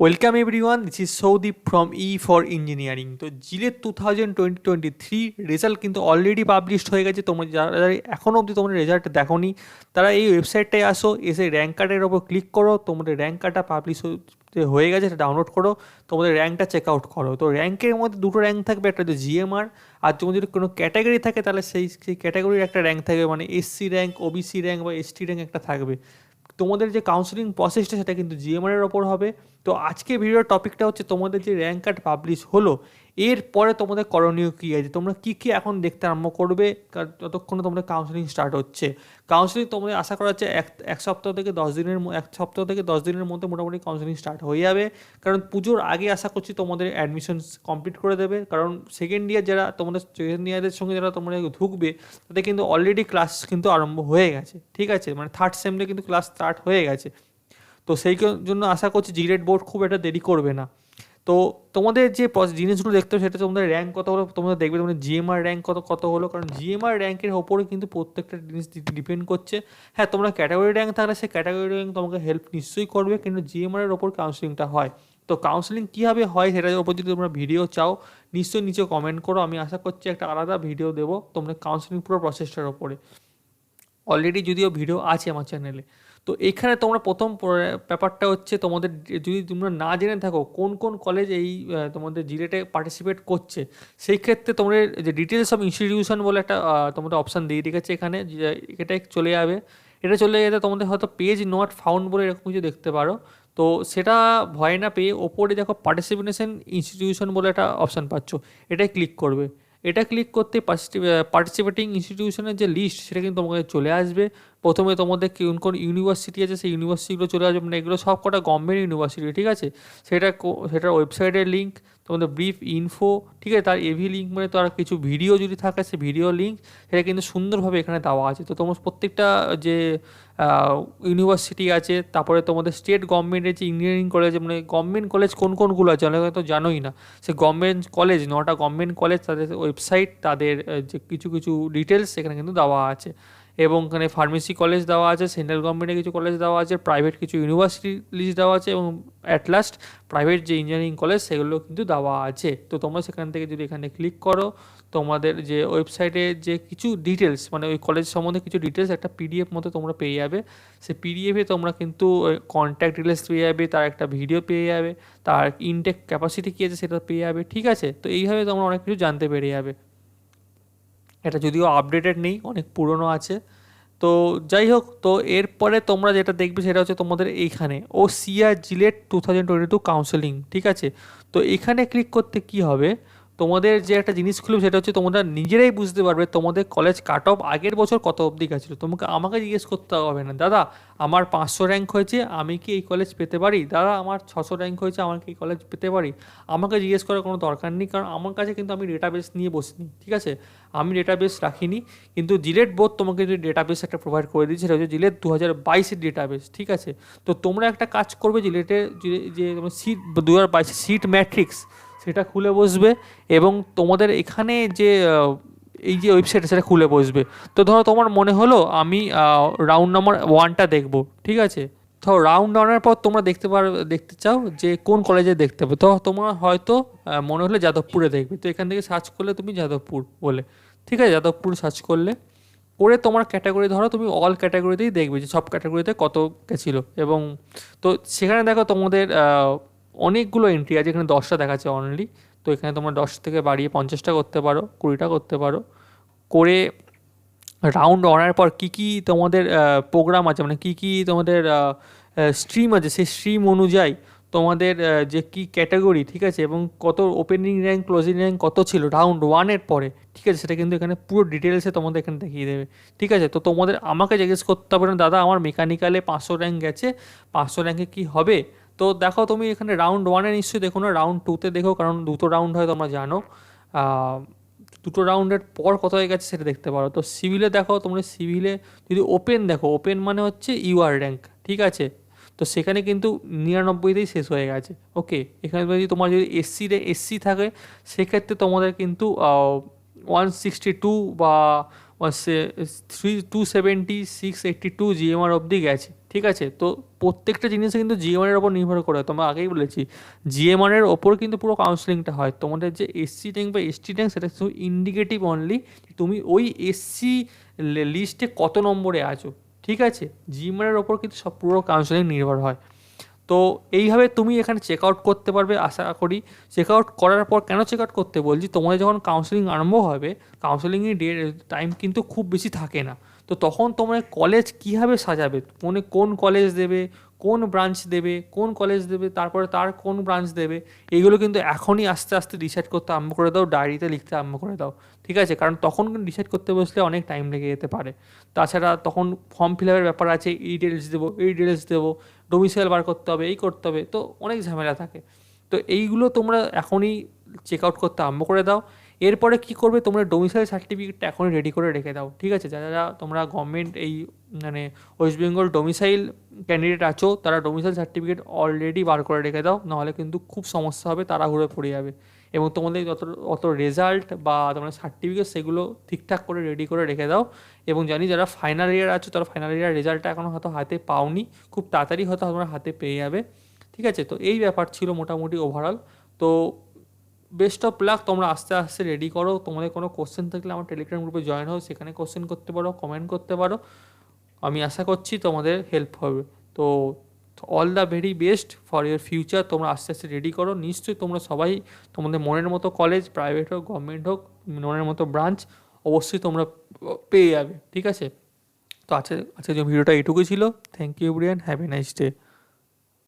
Welcome everyone, this is Saudip from E for Engineering। তো JELET 2023 result কিন্তু already published হয়ে গেছে। তোমরা যারা এখনও অবধি তোমরা রেজাল্ট দেখোনি তারা এই ওয়েবসাইটটায় আসো, এসে র্যাঙ্ক কার্ডের ওপর ক্লিক করো, তোমাদের র্যাঙ্ক কার্ডটা পাবলিশ হয়ে গেছে, এটা ডাউনলোড করো, তোমাদের র্যাঙ্কটা চেক আউট করো। তো র্যাঙ্কের মধ্যে দুটো র্যাঙ্ক থাকবে, একটা হচ্ছে জিএমআর, আর তোমার যদি কোনো ক্যাটাগরি থাকে তাহলে সেই ক্যাটাগরির একটা র্যাঙ্ক থাকবে, মানে এসসি র্যাঙ্ক, ওবিসি র্যাঙ্ক বা এসটি র্যাঙ্ক একটা থাকবে। তোমাদের যে কাউন্সেলিং প্রসেসটা সেটা কিন্তু জিএমআরের ওপর হবে। তো আজকে ভিডিওর টপিকটা হচ্ছে তোমাদের যে র্যাঙ্ক কার্ড পাবলিশ হলো এরপরে তোমাদের করণীয় কী আছে, তোমরা কী কী এখন দেখতে আরম্ভ করবে যতক্ষণে তোমাদের কাউন্সেলিং স্টার্ট হচ্ছে। কাউন্সেলিং তোমাদের আশা করা হচ্ছে এক সপ্তাহ থেকে 10 দিনের মধ্যে মোটামুটি কাউন্সেলিং স্টার্ট হয়ে যাবে, কারণ পুজোর আগে আশা করছি তোমাদের অ্যাডমিশন কমপ্লিট করে দেবে। কারণ সেকেন্ড ইয়ার যারা তোমাদের সেকেন্ড ইয়ারের সঙ্গে যারা তোমরা ঢুকবে তাদের কিন্তু অলরেডি ক্লাস কিন্তু আরম্ভ হয়ে গেছে, ঠিক আছে, মানে থার্ড সেমে কিন্তু ক্লাস স্টার্ট হয়ে গেছে। তো সেই জন্য আশা করছি জিলেট বোর্ড খুব একটা দেরি করবে না। তো তোমাদের যে জিনিসগুলো দেখতে হবে সেটা তোমাদের র্যাঙ্ক কত হলো, তোমরা দেখবে তোমাদের জিএমআর র্যাঙ্ক কত হলো, কারণ জিএমআর র্যাঙ্কের ওপরে কিন্তু প্রত্যেকটা জিনিস ডিপেন্ড করছে। হ্যাঁ, তোমরা ক্যাটাগরি র্যাঙ্ক থাকলে সেই ক্যাটাগরি র্যাঙ্ক তোমাকে হেল্প নিশ্চয়ই করবে, কিন্তু জিএমআরের ওপর কাউন্সেলিংটা হয়। তো কাউন্সেলিং কীভাবে হয় সেটার ওপর যদি তোমরা ভিডিও চাও নিশ্চয়ই নিচে কমেন্ট করো, আমি আশা করছি একটা আলাদা ভিডিও দেবো তোমরা কাউন্সেলিং পুরো প্রসেসটার ওপরে। অলরেডি যদিও ভিডিও আছে আমার চ্যানেলে। তো এখানে তোমরা প্রথম ব্যাপারটা হচ্ছে তোমাদের যদি তোমরা না জেনে থাকো কোন কোন কলেজ এই তোমাদের জিলেটে পার্টিসিপেট করছে, সেই ক্ষেত্রে তোমাদের যে ডিটেলস অফ ইনস্টিটিউশন বলে একটা তোমাদের অপশান দিয়ে রেখেছে এখানে, এটা চলে যাবে। এটা চলে যেতে তোমাদের হয়তো পেজ নট ফাউন্ড বলে এরকম কিছু দেখতে পারো। তো সেটা ভয় না পেয়ে ওপরে দেখো পার্টিসিপেশন ইনস্টিটিউশন বলে একটা অপশান পাচ্ছ, এটাই ক্লিক করবে। এটা ক্লিক করতে পার্টিসিপেটিং ইনস্টিটিউশনের যে লিস্ট সেটা কিন্তু তোমাদের চলে আসবে। প্রথমে তোমাদের কোন কোন ইউনিভার্সিটি আছে সেই ইউনিভার্সিটিগুলো চলে আসবে, মানে এগুলো সব কটা গভর্নমেন্ট ইউনিভার্সিটি, ঠিক আছে। সেটার ওয়েবসাইটের লিঙ্ক, তোমাদের ব্রিফ ইনফো, ঠিক আছে, তার এভি লিঙ্ক, মানে তার কিছু ভিডিও যদি থাকে সে ভিডিও লিঙ্ক সেটা কিন্তু সুন্দরভাবে এখানে দেওয়া আছে। তো তোমার প্রত্যেকটা যে ইউনিভার্সিটি আছে, তারপরে তোমাদের স্টেট গভর্নমেন্টের যে ইঞ্জিনিয়ারিং কলেজ, মানে গভর্নমেন্ট কলেজ কোন কোনগুলো আছে অনেকে তো জানোই না, সে গভর্নমেন্ট কলেজ 9টা গভর্নমেন্ট কলেজ, তাদের ওয়েবসাইট, তাদের যে কিছু কিছু ডিটেলস সেখানে কিন্তু দেওয়া আছে। এবং এখানে ফার্মেসি কলেজ দেওয়া আছে, সেন্ট্রাল গভর্নমেন্টের কিছু কলেজ দেওয়া আছে, প্রাইভেট কিছু ইউনিভার্সিটি লিস্ট দেওয়া আছে, এবং অ্যাট লাস্ট প্রাইভেট যে ইঞ্জিনিয়ারিং কলেজ সেগুলো কিন্তু দেওয়া আছে। তো তোমরা সেখান থেকে যদি এখানে ক্লিক করো তোমাদের যে ওয়েবসাইটে যে কিছু ডিটেলস, মানে ওই কলেজ সম্বন্ধে কিছু ডিটেলস একটা পিডিএফ মতো তোমরা পেয়ে যাবে। সেই পিডিএফে তোমরা কিন্তু কন্ট্যাক্ট ডিটেলস পেয়ে যাবে, তার একটা ভিডিও পেয়ে যাবে, তার ইনটেক ক্যাপাসিটি কী আছে সেটা পেয়ে যাবে, ঠিক আছে। তো এইভাবে তোমরা অনেক কিছু জানতে পেরে যাবে। এটা যদিও আপডেটেড নেই, অনেক পুরনো আছে। তো যাই হোক, তো এরপরে তোমরা যেটা দেখবে সেটা হচ্ছে তোমাদের এইখানে সিআর জিলেট 2022 কাউন্সেলিং, ঠিক আছে। তো এখানে ক্লিক করতে কি হবে, তোমাদের যে একটা জিনিস খুলবে সেটা হচ্ছে তোমরা নিজেরাই বুঝতে পারবে তোমাদের কলেজ কাট অফ আগের বছর কত অবধি গেছিলো। আমাকে জিজ্ঞেস করতে হবে না, দাদা আমার 500 র্যাঙ্ক হয়েছে আমি কি এই কলেজ পেতে পারি, দাদা আমার 600 র্যাঙ্ক হয়েছে আমার কি এই কলেজ পেতে পারি। আমাকে জিজ্ঞেস করার কোনো দরকার নেই, কারণ আমার কাছে কিন্তু আমি ডেটাবেস নিয়ে বসিনি, ঠিক আছে, আমি ডেটাবেস রাখিনি। কিন্তু জিলেট বোর্ড তোমাকে যে ডেটাবেস একটা প্রোভাইড করে দিয়েছে সেটা হচ্ছে জিলেট 2022-এর ডেটাবেস, ঠিক আছে। তো তোমরা একটা কাজ করবে, জিলেটের যে সিট 2022 সিট ম্যাট্রিক্স সেটা খুলে বসবে, এবং তোমাদের এখানে যে এই যে ওয়েবসাইট সেটা খুলে বসবে। তো ধরো তোমার মনে হলো আমি রাউন্ড নাম্বার 1টা দেখবো, ঠিক আছে। তো রাউন্ড ওয়ানের পর তোমরা দেখতে চাও যে কোন কলেজে দেখতে হবে, তো তোমার হয়তো মনে হলে যাদবপুরে দেখবে, তো এখান থেকে সার্চ করলে তুমি যাদবপুর বলে, ঠিক আছে, যাদবপুর সার্চ করলে করে তোমার ক্যাটাগরি ধরো তুমি অল ক্যাটাগরিতেই দেখবে যে সব ক্যাটাগরিতে কত গেছিলো। এবং তো সেখানে দেখো তোমাদের অনেকগুলো এন্ট্রি আছে, এখানে 10টা দেখাচ্ছে অনলি। তো এখানে তোমরা 10 থেকে বাড়িয়ে 50টা করতে পারো, 20টা করতে পারো। করে রাউন্ড ওয়ানের পর কী কী তোমাদের প্রোগ্রাম আছে, মানে কী কী তোমাদের স্ট্রিম আছে, সেই স্ট্রিম অনুযায়ী তোমাদের যে কী ক্যাটাগরি, ঠিক আছে, এবং কত ওপেনিং র্যাঙ্ক ক্লোজিং র্যাঙ্ক কত ছিল রাউন্ড ওয়ানের পরে, ঠিক আছে, সেটা কিন্তু এখানে পুরো ডিটেলসে তোমাদের এখানে দেখিয়ে দেবে, ঠিক আছে। তো তোমাদের আমাকে জিজ্ঞেস করতে হবে না, দাদা আমার মেকানিক্যালে 500 র্যাঙ্ক গেছে, 500 র্যাঙ্কে কী হবে। তো দেখো তুমি এখানে রাউন্ড ওয়ানে নিশ্চয়ই দেখো না, রাউন্ড 2তে দেখো, কারণ দুটো রাউন্ড হয় তোমরা জানো, দুটো রাউন্ডের পর কত হয়ে গেছে সেটা দেখতে পারো। তো সিভিলে দেখো, তোমরা সিভিলে যদি ওপেন দেখো, ওপেন মানে হচ্ছে ইউআর র্যাঙ্ক, ঠিক আছে। তো সেখানে কিন্তু 99তেই শেষ হয়ে গেছে, ওকে। এখানে যদি তোমার যদি এসসি থাকে সেক্ষেত্রে তোমাদের কিন্তু 162 বা 270 682 জিএমআর অবধি গেছে, ঠিক আছে। তো প্রত্যেকটা জিনিসে কিন্তু জিএমআর এর ওপর নির্ভর করে, তোমরা আগেই বলেছি জিএমআর এর ওপর কিন্তু পুরো কাউন্সেলিংটা হয়। তোমাদের যে এসসি র্যাঙ্ক বা এসটি র্যাঙ্ক সেটা শুধু ইন্ডিকেটিভ অনলি, তুমি ওই এসসি লিস্টে কত নম্বরে আছো, ঠিক আছে। জিএমআর এর ওপর কিন্তু সব পুরো কাউন্সেলিং নির্ভর হয়। তো এইভাবে তুমি এখানে চেক আউট করতে পারবে আশা করি। চেক আউট করার পর কেন চেক আউট করতে বলছি, তোমাদের যখন কাউন্সেলিং আরম্ভ হবে, কাউন্সেলিংয়ের টাইম কিন্তু খুব বেশি থাকে না। তো তখন তোমরা কলেজ কীভাবে সাজাবে, কোন কলেজ দেবে, কোন ব্রাঞ্চ দেবে, কোন কলেজ দেবে, তারপরে তার কোন ব্রাঞ্চ দেবে, এইগুলো কিন্তু এখনই আস্তে আস্তে ডিসাইড করতে আরম্ভ করে দাও, ডায়েরিতে লিখতে আরম্ভ করে দাও, ঠিক আছে। কারণ তখন কিন্তু ডিসাইড করতে বসলে অনেক টাইম লেগে যেতে পারে। তাছাড়া তখন ফর্ম ফিল আপের ব্যাপার আছে, এই ডিটেলস দেবো, এই ডিটেলস দেবো, ডোমিসাইল বার করতে হবে, এই করতে হবে, তো অনেক ঝামেলা থাকে। তো এইগুলো তোমরা এখনই চেক আউট করতে আরম্ভ করে দাও। এরপরে কী করবে, তোমরা ডোমিসাইল সার্টিফিকেটটা এখনই রেডি করে রেখে দাও, ঠিক আছে। যারা তোমরা গভর্নমেন্ট এই মানে ওয়েস্ট বেঙ্গল ডোমিসাইল ক্যান্ডিডেট আছো, তারা ডোমিসাইল সার্টিফিকেট অলরেডি বার করে রেখে দাও, নাহলে কিন্তু খুব সমস্যা হবে, তাড়াহুড়ো পড়ে যাবে। এবং তোমাদের অত রেজাল্ট বা তোমাদের সার্টিফিকেট সেগুলো ঠিকঠাক করে রেডি করে রেখে দাও। এবং জানি যারা ফাইনাল ইয়ার আছো, তারা ফাইনাল ইয়ার রেজাল্টটা এখনও হয়তো হাতে পাওনি, খুব তাড়াতাড়ি হয়তো তোমরা হাতে পেয়ে যাবে, ঠিক আছে। তো এই ব্যাপার ছিল মোটামুটি ওভারঅল। তো বেস্ট অফ লাক, তোমরা আস্তে আস্তে রেডি করো। তোমাদের কোনো কোশ্চেন থাকলে আমার টেলিগ্রাম গ্রুপে জয়েন হও, সেখানে কোশ্চেন করতে পারো, কমেন্ট করতে পারো, আমি আশা করছি তোমাদের হেল্প হবে। তো all the very best for your future. তোমরা আস্তে আস্তে রেডি করো, নিশ্চয়ই তোমরা সবাই তোমাদের মনের মতো কলেজ, প্রাইভেট হোক গভর্নমেন্ট হোক, মনের মতো ব্রাঞ্চ অবশ্যই তোমরা পেয়ে যাবে, ঠিক আছে। তো আজকে ভিডিওটা এটুকুই ছিল। Thank you everyone, have a nice day.